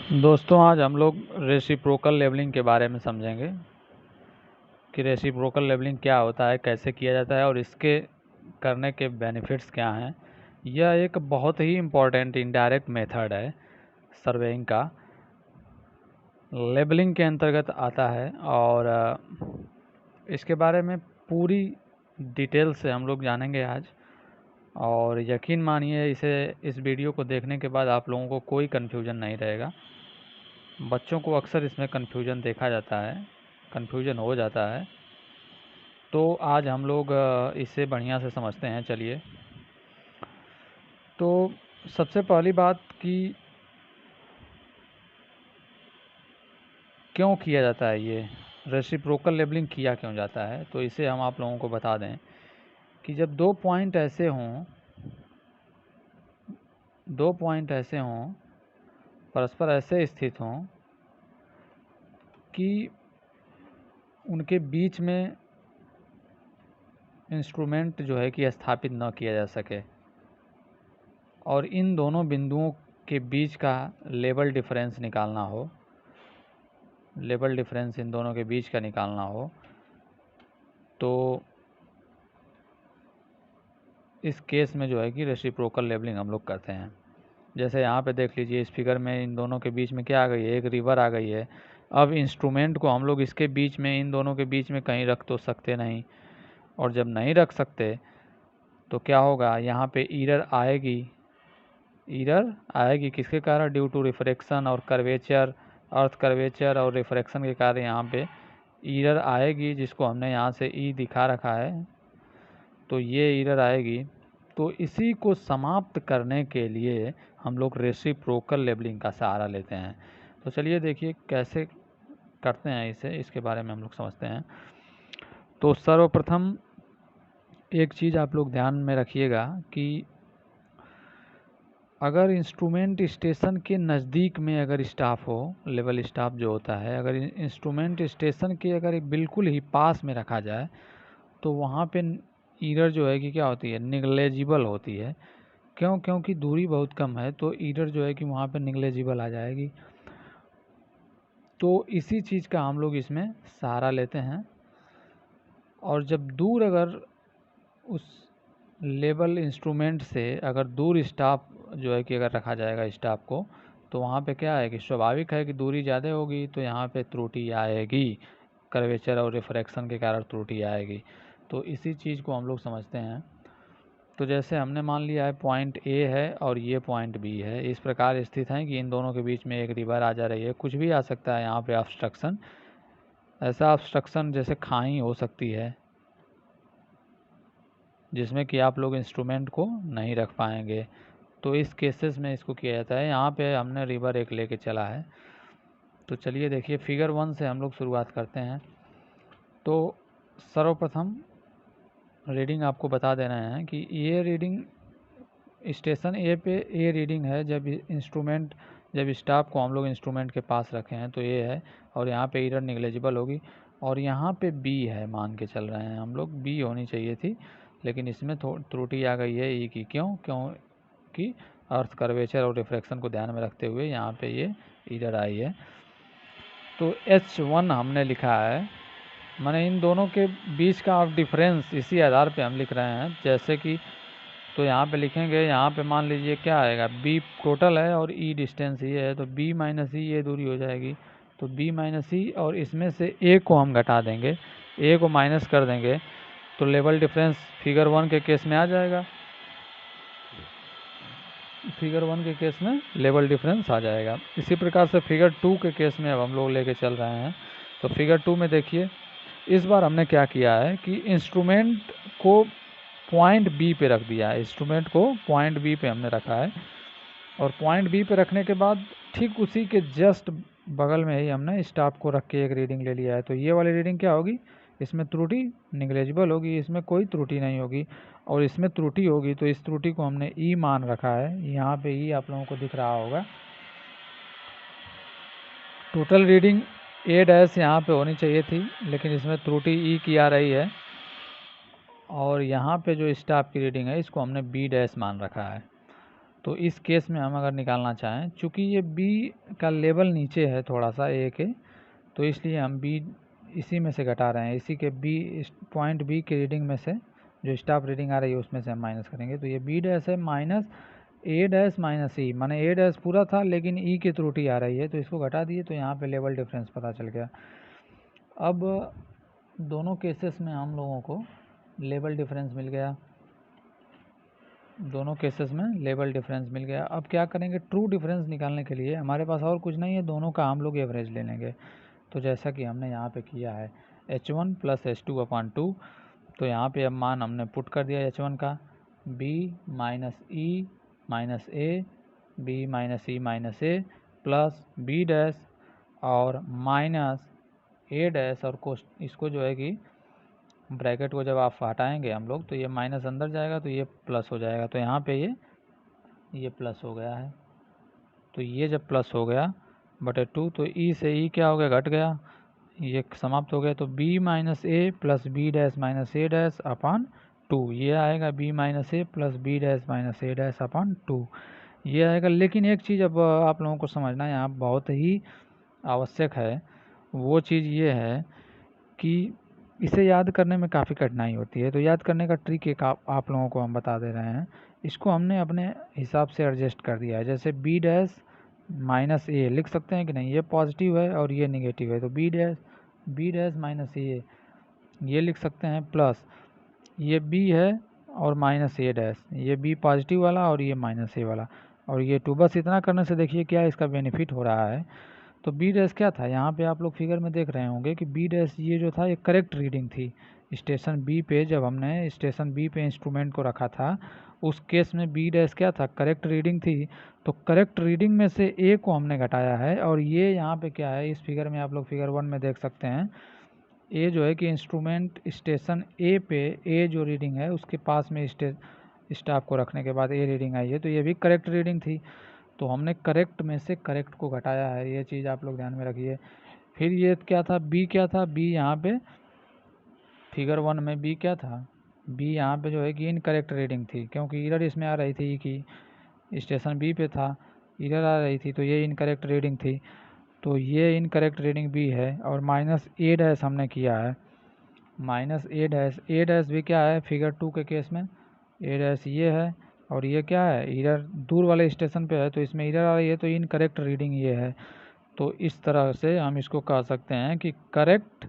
दोस्तों, आज हम लोग रेसिप्रोकल लेवलिंग के बारे में समझेंगे कि रेसिप्रोकल लेवलिंग क्या होता है, कैसे किया जाता है और इसके करने के बेनिफिट्स क्या हैं। यह एक बहुत ही इम्पॉर्टेंट इनडायरेक्ट मेथड है सर्वेइंग का, लेबलिंग के अंतर्गत आता है और इसके बारे में पूरी डिटेल से हम लोग जानेंगे आज। और यकीन मानिए, इस वीडियो को देखने के बाद आप लोगों को कोई कन्फ्यूजन नहीं रहेगा। बच्चों को अक्सर इसमें कन्फ्यूजन देखा जाता है, कन्फ्यूजन हो जाता है, तो आज हम लोग इसे बढ़िया से समझते हैं। चलिए, तो सबसे पहली बात कि क्यों किया जाता है ये रेसिप्रोकल लेबलिंग किया क्यों जाता है, तो इसे हम आप लोगों को बता दें कि जब दो पॉइंट ऐसे हों परस्पर ऐसे स्थित हों कि उनके बीच में इंस्ट्रूमेंट जो है कि स्थापित न किया जा सके और इन दोनों बिंदुओं के बीच का लेवल डिफरेंस निकालना हो, लेवल डिफरेंस इन दोनों के बीच का निकालना हो, तो इस केस में जो है कि रेसिप्रोकल लेवलिंग हम लोग करते हैं। जैसे यहाँ पे देख लीजिए, इस फिगर में इन दोनों के बीच में क्या आ गई है, एक रिवर आ गई है। अब इंस्ट्रूमेंट को हम लोग इसके बीच में, इन दोनों के बीच में कहीं रख तो सकते नहीं, और जब नहीं रख सकते तो क्या होगा, यहाँ पे ईरर आएगी किसके कारण, ड्यू टू रिफ्रैक्शन और कर्वेचर, अर्थ कर्वेचर और रिफ्रैक्शन के कारण यहाँ पे ईरर आएगी, जिसको हमने यहाँ से ई दिखा रखा है। तो ये ईरर आएगी। तो इसी को समाप्त करने के लिए हम लोग रेसिप्रोकल लेबलिंग का सहारा लेते हैं। तो चलिए देखिए कैसे करते हैं इसके बारे में हम लोग समझते हैं। तो सर्वप्रथम एक चीज़ आप लोग ध्यान में रखिएगा कि अगर इंस्ट्रूमेंट स्टेशन के नज़दीक में अगर स्टाफ हो, लेवल स्टाफ जो होता है, अगर इंस्ट्रूमेंट स्टेशन के अगर बिल्कुल ही पास में रखा जाए तो वहाँ पे ईरर जो है कि क्या होती है, निग्लेजिबल होती है। क्यों? क्योंकि दूरी बहुत कम है, तो ईरर जो है कि वहाँ पे निग्लेजिबल आ जाएगी। तो इसी चीज़ का हम लोग इसमें सहारा लेते हैं। और जब दूर, अगर उस लेवल इंस्ट्रूमेंट से अगर दूर स्टाफ जो है कि अगर रखा जाएगा स्टाफ को, तो वहाँ पे क्या है कि स्वाभाविक है कि दूरी ज़्यादा होगी तो यहाँ पे त्रुटि आएगी, कर्वेचर और रिफ्रैक्शन के कारण त्रुटि आएगी। तो इसी चीज़ को हम लोग समझते हैं। तो जैसे हमने मान लिया है पॉइंट ए है और ये पॉइंट बी है, इस प्रकार स्थित हैं कि इन दोनों के बीच में एक रिवर आ जा रही है, कुछ भी आ सकता है यहाँ पे ऑब्स्ट्रक्शन, ऐसा ऑब्स्ट्रक्शन जैसे खाई हो सकती है जिसमें कि आप लोग इंस्ट्रूमेंट को नहीं रख पाएंगे। तो इस केसेस में इसको किया जाता है। यहाँ पे हमने रिवर एक लेके चला है। तो चलिए देखिए, फिगर 1 से हम लोग शुरुआत करते हैं। तो सर्वप्रथम रीडिंग आपको बता देना है कि ये रीडिंग स्टेशन ए पे ए रीडिंग है, जब स्टाफ को हम लोग इंस्ट्रूमेंट के पास रखे हैं तो ये है, और यहाँ पे ईरर निग्लेजिबल होगी। और यहाँ पे बी है, मान के चल रहे हैं हम लोग, बी होनी चाहिए थी, लेकिन इसमें त्रुटि आ गई है ई की। क्योंकि अर्थ कर्वेचर और रिफ्रैक्शन को ध्यान में रखते हुए यहाँ पे ये ईरर आई है। तो H1 हमने लिखा है, माने इन दोनों के बीच का आप डिफरेंस इसी आधार पे हम लिख रहे हैं। जैसे कि तो यहाँ पे लिखेंगे, यहाँ पे मान लीजिए क्या आएगा, बी टोटल है और ई डिस्टेंस ये है, तो बी माइनस ई ये दूरी हो जाएगी। तो बी माइनस ई, और इसमें से ए को हम घटा देंगे, ए को माइनस कर देंगे, तो लेवल डिफरेंस फिगर 1 के केस में आ जाएगा। फिगर 1 के केस में लेवल डिफरेंस आ जाएगा। इसी प्रकार से फिगर 2 के केस में अब हम लोग लेके चल रहे हैं। तो फिगर 2 में देखिए, इस बार हमने क्या किया है कि इंस्ट्रूमेंट को पॉइंट बी पे रख दिया है, इंस्ट्रूमेंट को पॉइंट बी पे हमने रखा है। और पॉइंट बी पे रखने के बाद ठीक उसी के जस्ट बगल में ही हमने स्टाफ को रख के एक रीडिंग ले लिया है। तो ये वाली रीडिंग क्या होगी, इसमें त्रुटि निग्लेजिबल होगी, इसमें कोई त्रुटि नहीं होगी। और इसमें त्रुटि होगी तो इस त्रुटि को हमने ई मान रखा है, यहाँ पे ई आप लोगों को दिख रहा होगा। टोटल रीडिंग ए डैश यहाँ पे होनी चाहिए थी, लेकिन इसमें त्रुटि ई की आ रही है। और यहाँ पे जो स्टाफ की रीडिंग है इसको हमने बी डैश मान रखा है। तो इस केस में हम अगर निकालना चाहें, चूँकि ये b का लेवल नीचे है थोड़ा सा a के, तो इसलिए हम b इसी में से घटा रहे हैं, इसी के पॉइंट b की रीडिंग में से जो स्टाफ रीडिंग आ रही है उसमें से हम माइनस करेंगे। तो ये b डैश है minus a dash minus e, माने a डैश पूरा था लेकिन e की त्रुटि आ रही है, तो इसको घटा दिए, तो यहाँ पे लेवल डिफरेंस पता चल गया। अब दोनों केसेस में हम लोगों को लेवल डिफरेंस मिल गया, दोनों केसेस में लेवल डिफरेंस मिल गया। अब क्या करेंगे, ट्रू डिफरेंस निकालने के लिए हमारे पास और कुछ नहीं है, दोनों का हम लोग एवरेज ले लेंगे। तो जैसा कि हमने यहाँ पे किया है h1 प्लस h2/2, तो यहाँ पे अब मान हमने पुट कर दिया h1 का, b minus e minus a, b minus e minus a plus b dash और माइनस a डैश, और इसको जो है कि ब्रैकेट को जब आप हटाएंगे हम लोग तो ये माइनस अंदर जाएगा तो ये प्लस हो जाएगा। तो यहाँ पे ये प्लस हो गया है, तो ये जब प्लस हो गया बटे 2, तो e से e क्या हो गया, घट गया, ये समाप्त हो गया। तो b माइनस ए प्लस बी डैश माइनस ए डैश अपान 2, ये आएगा b माइनस ए प्लस बी डैश माइनस ए डैश अपान 2, ये आएगा। लेकिन एक चीज़ अब आप लोगों को समझना यहाँ बहुत ही आवश्यक है, वो चीज़ ये है कि इसे याद करने में काफ़ी कठिनाई होती है। तो याद करने का ट्रिक एक आप लोगों को हम बता दे रहे हैं, इसको हमने अपने हिसाब से एडजस्ट कर दिया है। जैसे b डैश माइनस ए लिख सकते हैं कि नहीं, ये पॉजिटिव है और ये निगेटिव है, तो b डैश माइनस ए ये लिख सकते हैं, प्लस ये b है और माइनस ए डैश, ये b पॉजिटिव वाला और ये माइनस ए वाला, और ये 2। बस इतना करने से देखिए क्या इसका बेनिफिट हो रहा है। तो b डैश क्या था, यहाँ पे आप लोग फिगर में देख रहे होंगे कि b डैश ये जो था ये करेक्ट रीडिंग थी स्टेशन b पे। जब हमने स्टेशन b पे इंस्ट्रूमेंट को रखा था उस केस में b डैश क्या था, करेक्ट रीडिंग थी। तो करेक्ट रीडिंग में से a को हमने घटाया है, और ये यहाँ पे क्या है, इस फिगर में आप लोग फिगर 1 में देख सकते हैं, a जो है कि इंस्ट्रूमेंट स्टेशन a पे a जो रीडिंग है उसके पास में स्टाफ को रखने के बाद a रीडिंग आई है, तो ये भी करेक्ट रीडिंग थी। तो हमने करेक्ट में से करेक्ट को घटाया है, ये चीज़ आप लोग ध्यान में रखिए। फिर ये क्या था, b क्या था, b यहाँ पे फिगर 1 में b क्या था, b यहाँ पे जो है कि इनकरेक्ट रीडिंग थी, क्योंकि एरर इसमें आ रही थी कि स्टेशन b पे था, एरर आ रही थी, तो ये इनकरेक्ट रीडिंग थी। तो ये इनकरेक्ट रीडिंग b है, और माइनस a डैश हमने किया है, माइनस a डैश भी क्या है फिगर 2 के केस में, a डैश ये है और ये क्या है, एरर दूर वाले स्टेशन पे है तो इसमें एरर आ रही है, तो इनकरेक्ट रीडिंग ये है। तो इस तरह से हम इसको कह सकते हैं कि करेक्ट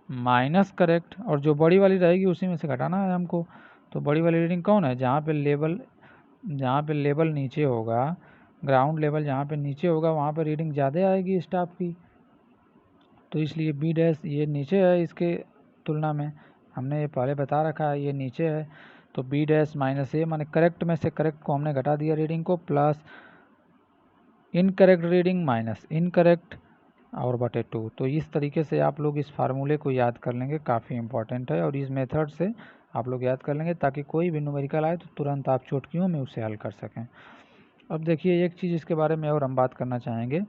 माइनस करेक्ट, और जो बड़ी वाली रहेगी उसी में से घटाना है हमको। तो बड़ी वाली रीडिंग कौन है, जहाँ पे लेवल नीचे होगा, ग्राउंड लेवल जहाँ पे नीचे होगा वहाँ पे रीडिंग ज़्यादा आएगी स्टाफ की, तो इसलिए b डैश ये नीचे है इसके तुलना में, हमने ये पहले बता रखा है ये नीचे है। तो b डैश माइनस ए माने करेक्ट में से करेक्ट को हमने घटा दिया रीडिंग को, plus incorrect reading minus incorrect और बटे 2। तो इस तरीके से आप लोग इस फार्मूले को याद कर लेंगे, काफ़ी इंपॉर्टेंट है, और इस मेथड से आप लोग याद कर लेंगे ताकि कोई भी न्यूमेरिकल आए तो तुरंत आप चुटकियों में उसे हल कर सकें। अब देखिए एक चीज़ इसके बारे में और हम बात करना चाहेंगे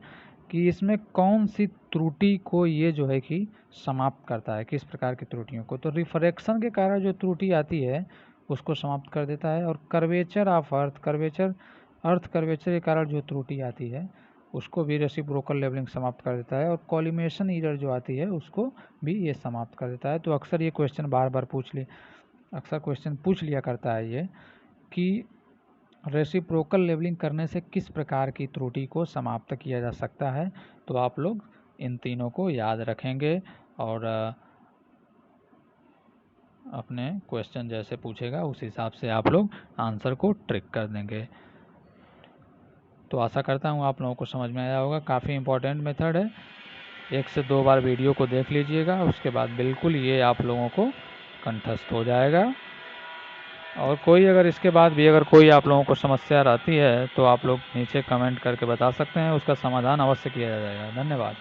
कि इसमें कौन सी त्रुटि को ये जो है कि समाप्त करता है, किस प्रकार की त्रुटियों को। तो रिफ्रैक्शन के कारण जो त्रुटि आती है उसको समाप्त कर देता है, और कर्वेचर ऑफ अर्थ कर्वेचर के कारण जो त्रुटि आती है उसको भी रेसिप्रोकल लेवलिंग समाप्त कर देता है, और कॉलिमेशन एरर जो आती है उसको भी ये समाप्त कर देता है। तो अक्सर ये क्वेश्चन बार पूछ लिया करता है ये कि रेसिप्रोकल लेवलिंग करने से किस प्रकार की त्रुटि को समाप्त किया जा सकता है। तो आप लोग इन तीनों को याद रखेंगे और अपने क्वेश्चन जैसे पूछेगा उस हिसाब से आप लोग आंसर को ट्रिक कर देंगे। तो आशा करता हूँ आप लोगों को समझ में आया होगा, काफ़ी इम्पोर्टेंट मेथड है, 1 से 2 बार वीडियो को देख लीजिएगा, उसके बाद बिल्कुल ये आप लोगों को कंठस्थ हो जाएगा। और कोई अगर इसके बाद भी अगर कोई आप लोगों को समस्या रहती है तो आप लोग नीचे कमेंट करके बता सकते हैं, उसका समाधान अवश्य किया जाएगा। धन्यवाद।